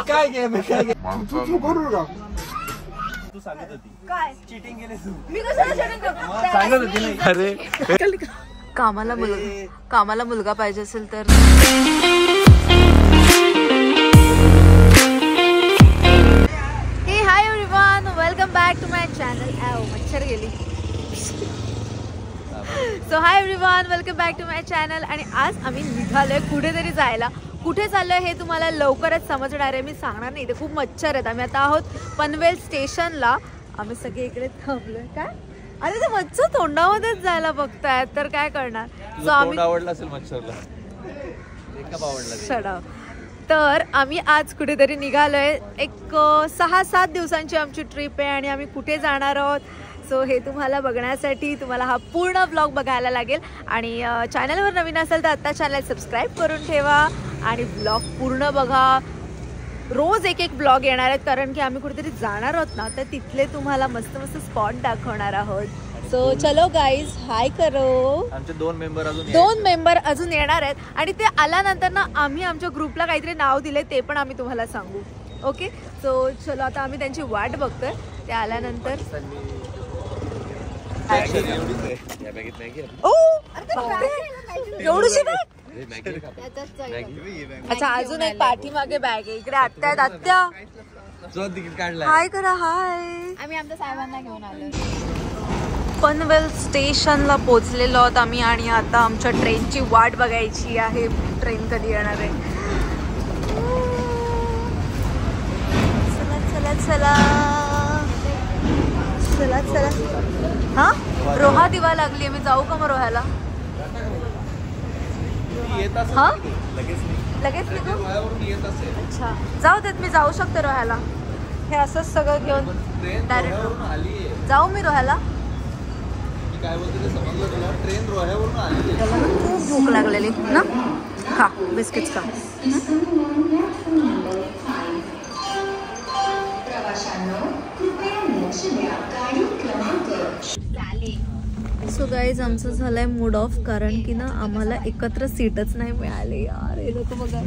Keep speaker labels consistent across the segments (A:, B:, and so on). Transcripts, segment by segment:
A: काय गेम आहे काय गेम तू करू का तू सांगत होती
B: काय
A: चीटिंग केली तू
B: मी कशाला चीटिंग करतो
A: सांगत होती नाही
C: अरे कामाला मुलगा पाहिजे असेल तर हे hi everyone welcome back to my channel मच्छर गेली so hi everyone welcome back to my channel आणि आज आम्ही निघालोय कुठेतरी जायला. कुठे चाललोय हे तुम्हाला लवकरच समजणार आहे. मी सांगणार नाही. इथे खूप मच्छर आहेत. आम्ही आता आहोत पनवेल स्टेशनला. आम्ही सगळे इकडे थांबलोय. काय अरे ते मच्छर तोंडामध्येच जायला बघतायत तर काय करणार. सो आम्ही
A: आवडला असेल मच्छरला एका आवडला
C: शडा. तर आम्ही आज कुठेतरी निघालोय. एक 6-7 दिवसांची आमची ट्रिप आहे आणि आम्ही कुठे जाणार आहोत. सो हे तुम्हाला बघण्यासाठी तुम्हाला हा पूर्ण ब्लॉग बघायला लागेल. आणि चॅनलवर नवीन असेल तर आत्ता चॅनल सबस्क्राईब करून ठेवा आणि ब्लॉग पूर्ण बघा. रोज एक ब्लॉग येणार आहेत कारण की आम्ही कुठेतरी जाणार आहोत ना तर तिथले तुम्हाला मस्त मस्त स्पॉट दाखवणार आहोत. सो चलो गाईज हाय करो.
A: आमचे 2
C: मेंबर अजून येणार आहेत आणि ते आल्यानंतर ना आम्ही आमच्या ग्रुपला काहीतरी नाव दिले ते पण आम्ही तुम्हाला सांगू. ओके सो चलो आता आम्ही त्यांची वाट बघतोय. ते आल्यानंतर एवढीशी बॅग. अच्छा अजून एक पाठीमागे बॅग आहे. इकडे आत्या आहेत. आत्या हाय करा. हाय.
B: आम्ही आमच्या साहेबांना घेऊन आलो.
C: पनवेल स्टेशनला पोहोचलेलो आहोत आम्ही आणि आता आमच्या ट्रेनची वाट बघायची आहे. ट्रेन कधी येणार आहे. चला चला चला चला चला. हा रोहा दिवा लागली. मी जाऊ का मग रोह्याला. हा लगेच निघू. अच्छा जाऊ देत. मी जाऊ शकते रोह्याला. हे असंच सगळं घेऊन डायरेक्ट जाऊ मी रोह्याला. खूप भूक लागलेली ना. खा बिस्किट्स खा. सो गाईज आमचं झालंय मूड ऑफ कारण की ना आम्हाला एकत्र सीटच नाही मिळाले यार. हे लोक बघा.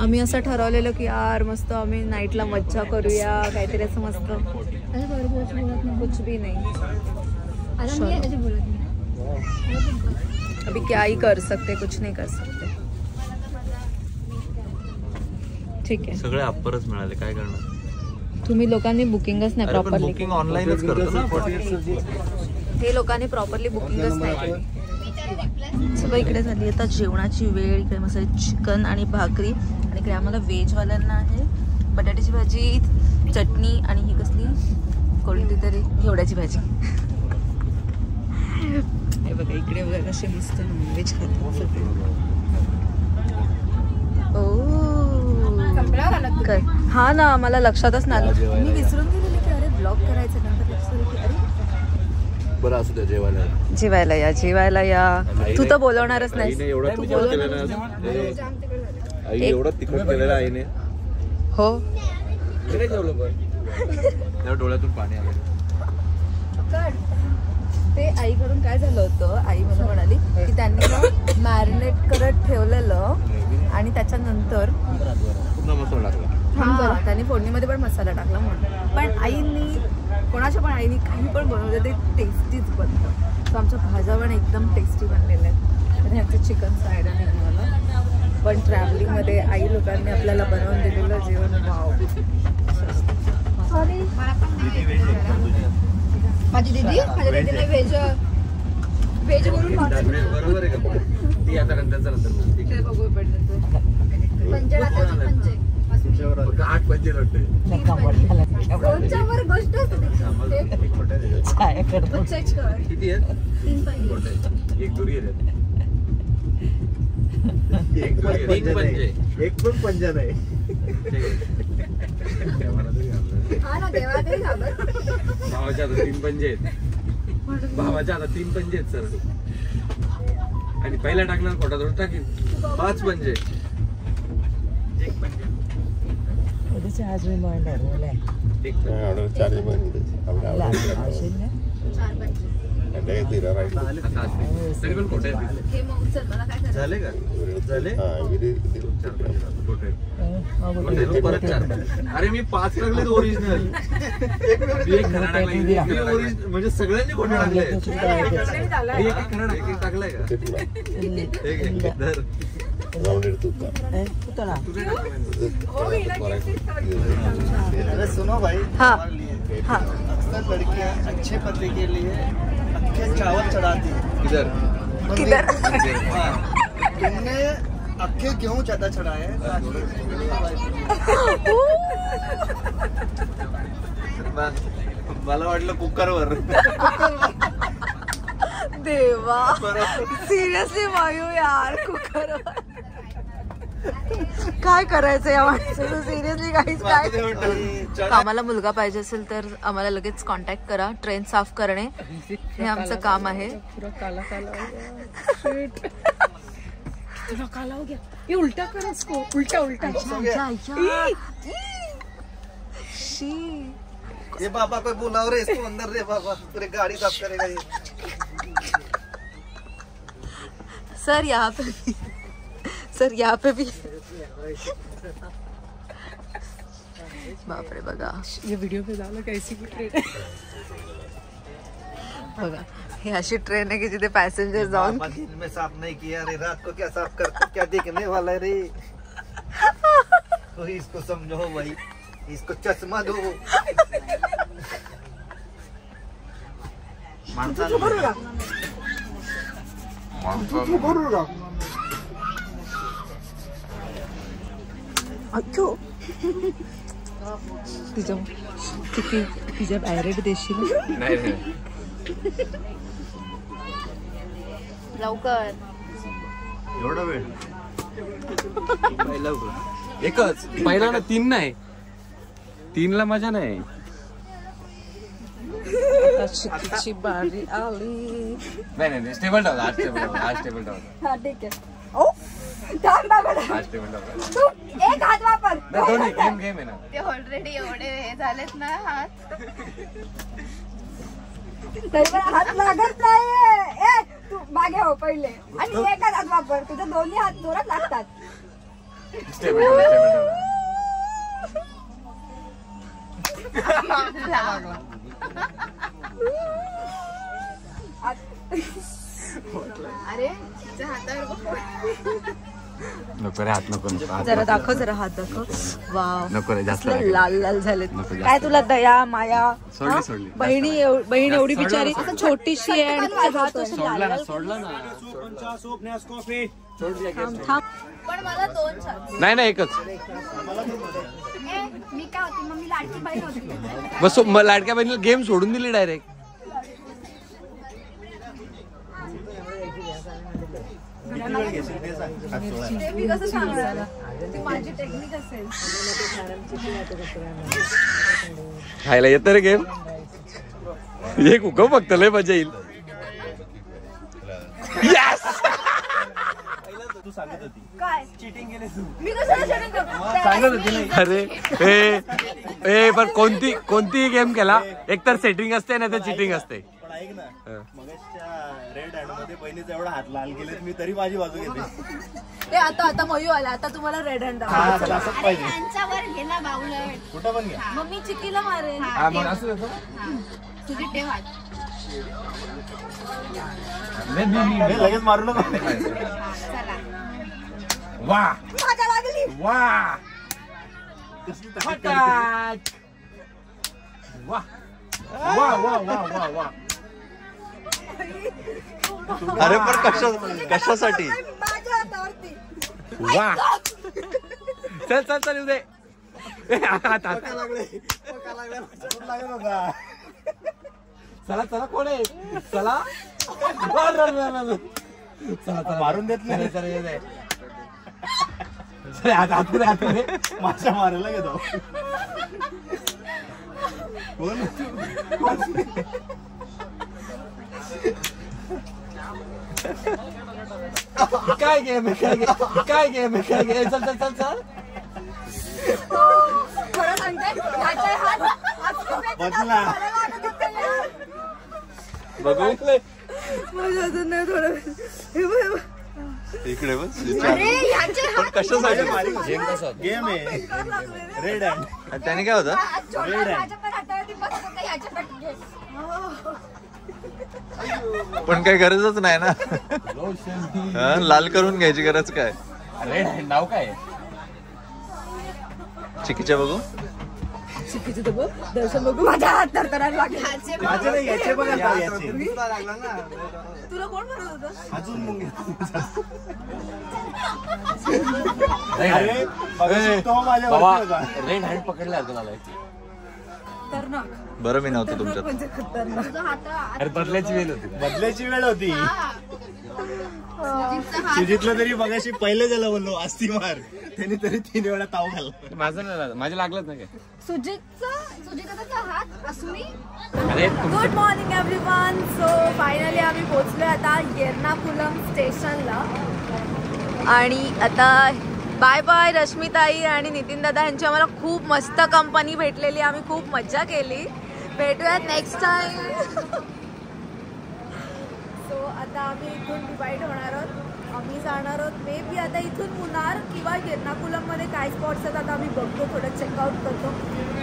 C: आम्ही असं ठरवलेलं की यार मस्त आम्ही नाईटला मज्जा करूया काहीतरी असं मस्त. कुछ भी नहीं. अभी क्या ही कर सकते. कुछ नहीं कर सकते. ठीक आहे
A: सगळे अप्परच मिळाले काय करणार.
C: तुम्ही लोकांनी बुकिंगच नाही प्रॉपरली.
A: बुकिंग ऑनलाईनच करतो ना.
C: हे लोकांनी प्रॉपरली बुकिंगच नाही केली. सगळं इकडे झाली आता जेवणाची वेळ. इकडे मस्त चिकन आणि भाकरी आणि इकडे आम्हाला व्हेजवाल्यांना आहे बटाट्याची भाजी चटणी आणि ही कसली कोणती तरी घेवड्याची भाजी. हे बघा इकडे बघा कसे मस्त नॉनव्हेज खातात सगळे. हा ना मला लक्षातच नाही आलं. मी विसरून गेलेली की अरे ब्लॉग करायचं. नंतर लक्षात आलं की अरे
A: बरं असू द्या
C: जेवायला या. तू तर बोलवणारच नाही.
A: एवढं तिखट केलेलं आईने.
C: हो
A: डोळ्यातून पाणी आलं.
C: ते आईकडून काय झालं होतं. आई मला म्हणाली की त्यांनी ना मॅरिनेट करत ठेवलेलं आणि त्याच्यानंतर
A: मसाला टाकला.
C: त्यांनी फोडणीमध्ये पण मसाला टाकला म्हणून. पण आईनी कोणाच्या पण आईनी काही पण बनवलं ते टेस्टीच बनतं. सो आमच्या भाज्या पण एकदम टेस्टी बनलेल्या आहेत. आणि ह्यांचं चिकन साईड आहे मला. पण ट्रॅव्हलिंगमध्ये आई लोकांनी आपल्याला बनवून दिलेलं जेवण वाव.
B: माझी दीदीने व्हेज करून
A: बरोबर आहे का. ती आता नंतर
B: बघू पंजे
A: 8 पंजे वाटते.
B: गोष्ट
A: किती आहेत. 3 पंजे. एक दुरी आहे. एक पण पंजा नाही. भावाच्या आता 3 पंजे आहेत. भावाच्या आता 3 पंजे आहेत सर. आणि पहिला टाकणार खोटा थोडं टाकेल 5 पंजे. एक पंजे
D: आज मी म्हणणार
A: एक 4 पंजे. तरी पण खोटे
B: हे मग उचल, मला काय करायचं?
A: झाले का झाले
D: परत
A: अरे मी 5 टाकले ओरिजिनल म्हणजे सगळ्यांनी खोटे टाकले टाकलाय का
E: सुनो भाई,
C: हाँ हाँ
E: अक्सर लड़कियां अच्छे पति के लिए अक्खे चावल चढ़ाती है।
A: किधर
C: किधर?
E: हाँ, तुमने अक्खे क्यों ज्यादा चढ़ाए?
A: मला वाटलं कुकरवर
C: देवा सिरियसली मायू यार कुकर काय करायचं या माणसाचं सिरियसली काहीच काय आम्हाला मुलगा पाहिजे असेल तर आम्हाला लगेच कॉन्टॅक्ट करा. ट्रेन साफ करणे हे आमचं काम आहे.
D: पूरा काला काला हो गया. Shit. पूरा काला हो गया. ये उल्टा कर इसको, उल्टा उल्टा.
C: शी
E: ये बाबा को बुलाओ रे, इसको अंदर दे बाबा, पूरी गाड़ी साफ करेगा ये.
C: सर यहाँ पे भी सर यहाँ पे भी बापरे बघा
D: ये वीडियो पे डाला कैसी भी ट्रेन है.
C: बघा ही अशी ट्रेन आहे की जिथे पॅसेंजर जाऊन
E: बाबा दिन में साफ नहीं किया रे, रात को क्या साफ कर, क्या देखने वाला है रे. तो इसको समझो भाई, इसको चश्मा दो.
D: तिच्या डायरेक्ट देशील.
A: नाही
B: लवकर
E: एवढा वेळ
A: एकच पहिला ना 3 नाही 3ला मजा नाही.
D: चिकीची बारी आली.
A: नाही स्टेबल ठेवला आज स्टेबल ठेवला
B: हा ठीक आहे. ओ
A: आज स्टेबल ठेवला
B: एक हात वापर.
A: दोन्ही गेम आहे ना.
B: ते ऑलरेडी एवढे हे झालेत ना हात, तरी पण हात लागत नाहीये. ए तू मागे हो पहिले आणि एकच हात वापर, तुझे दोन्ही हात जोरात लागतात.
A: स्टेबल ठेवला
B: अरे तिच्या हातावर बघ.
A: नको रे हात नको
C: जरा दाखव, जरा हात दाखव. वाव
A: नको रे जास्त
C: कसले लाल लाल झालेत.
A: नको जास्त.
C: काय तुला दया माया
A: सोडली,
C: हा?
A: सोडली.
C: बहीण एवढी बिचारी छोटीशी आहे आणि तुझे हात असे लाल
A: सोडला ना
C: लाल.
A: सोडला ना
C: थांब थांब.
B: पण मला 2 छान.
A: नाही एकच
B: ए मी काय होती मग, मी लाडकी बाई होती.
A: बस लाडक्या बहिणीला गेम सोडून दिली डायरेक्ट.
B: ते मी कसं सांगणार, ती माझी टेक्निक असेल.
A: खायला येतं रे गेम. एक उकम फक्त लय मजा येईल. Yes!
B: काय मी कशाला cheating करतो?
A: अरे ए पण कोणतीही गेम केला एकतर सेटिंग असते नाही तर चिटिंग असते.
E: ऐक ना, मगाच्या रेड हँड मध्ये बहिणीचा एवढा हात लाल केलेत मी, तरी माझी बाजू घेते.
C: ते आता मयू आला, आता तुम्हाला रेड हँड
E: असंच पाहिजे.
B: त्यांच्यावर घे ना बावलट.
E: कुठं पण घ्या.
C: मग मी चिकीला मारेन.
A: हा, मग असं कसं?
B: तुझी ठेव हात.
E: हे लगेच मारू नका.
B: चला
A: वा
B: माझ्या लागली.
A: वा वा वा वा वा वा वा.
E: अरे पण कशासाठी?
B: माझ्या हातावरती.
A: वा चल चल चल उदे. चला चला कोण आहे चला. चला
E: मारून देत नाही. माझ्या मारायला घेतो.
A: काय गेम काय गेम चल चल चल चल.
B: खरं सांगते, याचे हात
E: बदला.
F: बघू
C: माझं अजून नाही थोडं हे बघ.
F: इकडे बस
B: अरे याचे
F: पण कशासाठी
E: गेम आहे रेड हँड.
F: त्याने काय होतं
B: माझ्या पण हातावरती बसतो का याच्या पण घे.
F: पण काही गरजच नाही ना हा, लाल करून घ्यायची गरज काय.
A: रेड हँड नाव काय
F: चिकीच्या बघू
C: चिकीचं तर बघ दर्शन बघू.
B: माझ्या हात तरतरायला लागले.
E: माझे नाही याचे बघा नाव याचे.
C: तुला कोण म्हणत होतं
E: अजून मुंग
A: अरे
E: अरे तो माझ्या
A: बाबा
E: वरती होता.
A: रेड हँड पकडला अजून आलाय.
C: खतरनाक.
F: बरं मी नव्हतं तुमच्यात.
C: म्हणजे खतरनाक.
B: तुझा हात
A: अरे बदलायची वेळ होती.
E: बदलायची वेळ होती. सुजितला तरी मगाशी पहिले त्याला बोललो अस्ती मार त्याने तरी 3 वेळा ताव घालला.
A: माझं नाही लागलं. माझ्या लागलंच नाही काय.
B: सुजितचा हात असुनी.
A: अरे
C: good morning everyone. So finally आम्ही पोहोचलोय आता एर्नाकुलम स्टेशनला आणि आता बाय बाय रश्मिताई आणि नितीन दादा यांची आम्हाला खूप मस्त कंपनी भेटलेली. आम्ही खूप मज्जा केली. भेटूयात नेक्स्ट टाइम. सो आता आम्ही इथून डिवाइड होणार आहोत. आम्ही जाणार आहोत मे बी आता इथून मुन्नार किंवा एर्नाकुलममध्ये काय स्पॉट्स आहेत आता आम्ही बघतो. थोडं चेकआउट करतो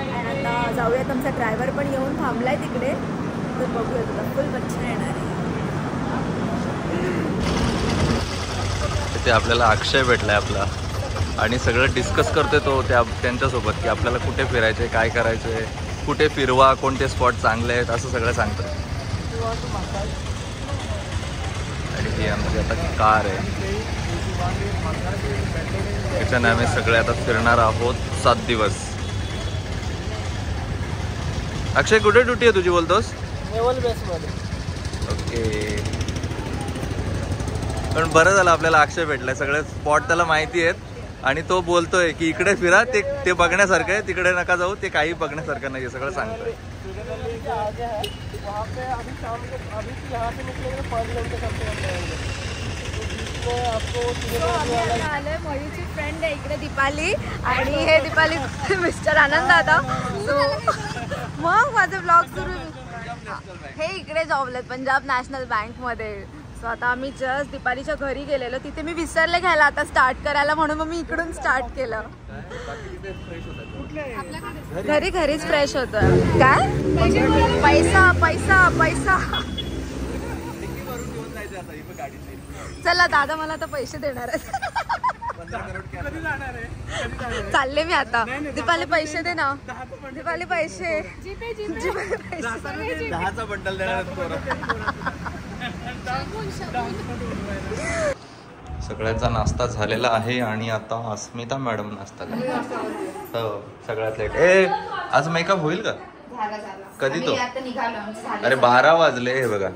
C: आणि आता जाऊयात. आमचा ड्रायव्हर पण येऊन थांबलाय तिकडे तर बघूया. तुला फुल मच्छा येणार आहे.
F: ते आपल्याला अक्षय भेटलाय आपला आणि सगळं डिस्कस करतोय तो त्यांच्यासोबत की आपल्याला कुठे फिरायचंय काय करायचंय कुठे फिरवा कोणते स्पॉट चांगले आहेत असं सगळं सांगतोय. आणि ही आमची आता कार आहे त्याच्याने आम्ही सगळे आता फिरणार आहोत 7 दिवस. अक्षय कुठे ड्युटी आहे तुझी बोलतोस. ओके पण बरं झालं आपल्याला अक्षय भेटलाय. सगळे स्पॉट त्याला माहिती आहेत आणि तो बोलतोय की इकडे फिरा ते बघण्यासारखं आहे तिकडे नका जाऊ ते काही बघण्यासारखं नाही सगळं सांगतोय.
C: आलोय मयूची फ्रेंड आहे इकडे दीपाली आणि हे दीपाली मिस्टर आनंद दादा. सो मग माझे ब्लॉग सुरू. हे इकडे जॉबला आहेत पंजाब नॅशनल बँकमध्ये. सो आता आम्ही जस्ट दीपालीच्या घरी गेलेलो. तिथे मी विसरले घ्यायला आता स्टार्ट करायला म्हणून मग मी इकडून स्टार्ट केलं. घरीच फ्रेश होतं. काय पैसा पैसा पैसा. चला दादा मला आता पैसे देणार आहेत. चालले मी आता. दीपाली पैसे दे ना. दीपाली पैसे.
E: 10चा बंडल देणार.
F: सगळ्याचा नाश्ता झालेला आहे आणि आता अस्मिता मॅडम नाश्ता करतात. हो सगळ्यात लेट. आज मेकअप होईल का कधी तो. अरे 12 वाजले हे बघा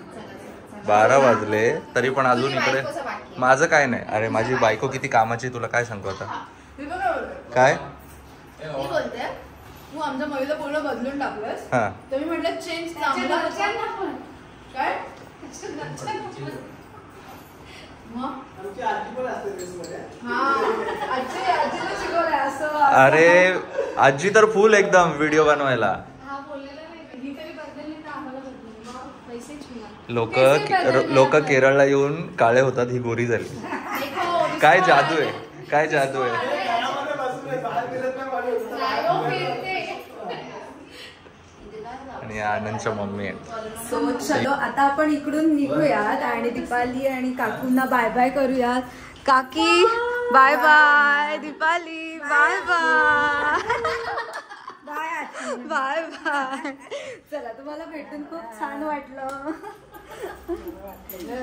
F: 12 वाजले तरी पण अजून इकडे माझं काय नाही. अरे माझी बायको किती कामाची तुला काय सांगतो आता. काय
C: तू आमच्या मयूला पूर्ण बदलून टाकलंस.
F: हा
C: तर मी म्हटलं चेंज काय
F: अरे आजी तर फुल एकदम व्हिडिओ बनवायला. लोक केरळला येऊन काळे होतात ही गोरी झाली. काय जादू आहे काय जादू आहे. आणि आनंदच्या मम्मी आहे.
C: सो चलो आता आपण इकडून निघूयात आणि दीपाली आणि काकूंना बाय बाय करूयात. काकी bye bye. Deepali bye bye. Bye bye. चला तुम्हाला भेटून खूप छान वाटलं.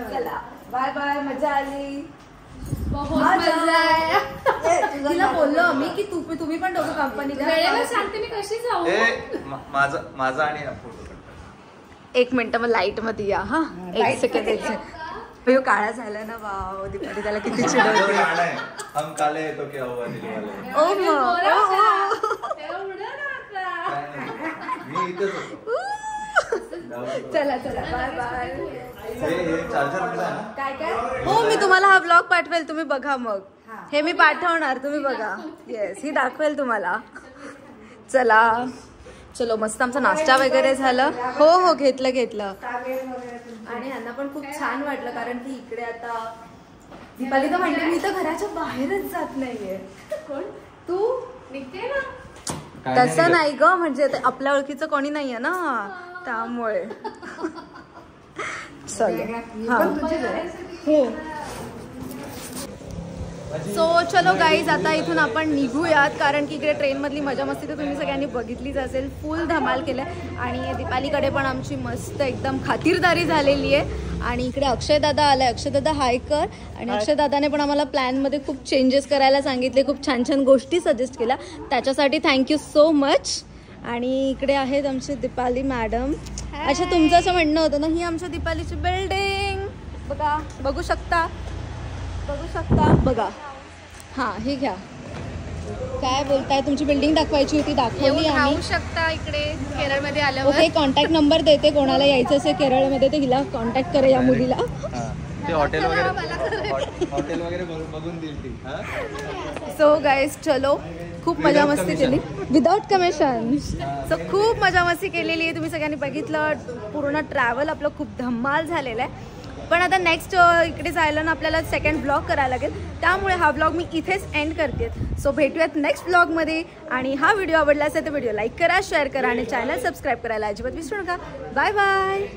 C: चला बाय बाय. मजा आली. तिला बोललो आम्ही की तुम्ही पण दोघं कंपनी सांगते मी कशी जाऊ.
F: माझा आणि
C: 1 मिनिट मग लाईट मध्ये या. हा 1 सेकंड. काळा झाला ना. वाव दीपाली त्याला किती चिडवते.
F: हम काले तो क्या हुआ दिलवाले. मी इथेच होतो.
C: चला चला बाय बाय.
F: चार्जर
C: काय काय हो मी तुम्हाला हा ब्लॉग पाठवेल तुम्ही बघा. मग हे मी पाठवणार तुम्ही बघा. येस ही दाखवेल तुम्हाला. चला चलो मस्त आमचा नाश्ता वगैरे झालं. हो हो घेतलं. आणि ह्यांना पण खूप छान वाटलं कारण की इकडे आता दीपाली तर म्हणते मी तर घराच्या बाहेरच जात नाहीये. कोण तू निघते ना तसं नाही ग, म्हणजे आपल्या ओळखीचं कोणी नाहीये ना त्यामुळे. सो चलो गाईज आता इथून आपण निघूयात कारण की इकडे ट्रेनमधली मजा मस्ती तर तुम्ही सगळ्यांनी बघितलीच असेल. फुल धमाल केलं आणि दीपालीकडे पण आमची मस्त एकदम खातिरदारी झालेली आहे. आणि इकडे अक्षय दादा आलाय. अक्षय दादा हाय कर. आणि अक्षय दादाने पण आम्हाला प्लॅनमध्ये खूप चेंजेस करायला सांगितले, खूप छान छान गोष्टी सजेस्ट केल्या, त्याच्यासाठी थँक्यू सो मच. आणि इकडे आहेत आमचे दीपाली मॅडम. अच्छा तुमचं असं म्हणणं होतं ना, ही आमच्या दीपालीची बिल्डिंग बघा, बघू शकता बघा. हां हे घ्या. काय बोलताय, तुमची बिल्डिंग दाखवायची होती, दाखवली आम्ही. शकता इकडे केरळमध्ये आल्यावर. ओके कॉन्टॅक्ट नंबर देते, कोणाला यायचं असेल केरळमध्ये तर हिला कॉन्टॅक्ट करा या मुलीला.
F: ते हॉटेल वगैरे बघून देईल ती.
C: सो गाईज चलो खूप मजा मस्ती केली विदाउट कमिशन. सो खूप मजा मस्ती केलेली आहे. तुम्ही सगळ्यांनी बघितलं पूर्ण ट्रॅव्हल आपलं खूप धमाल झालेलं आहे. पण आता नेक्स्ट इकडे जायला ना आपल्याला सेकंड ब्लॉग करायला लागेल, त्यामुळे हा ब्लॉग मी इथेच एंड करते. सो भेटूयात नेक्स्ट ब्लॉगमध्ये. आणि हा व्हिडिओ आवडला असेल तर व्हिडिओ लाईक करा, शेअर करा आणि चॅनल सबस्क्राईब करायला अजिबात विसरू नका. Bye bye.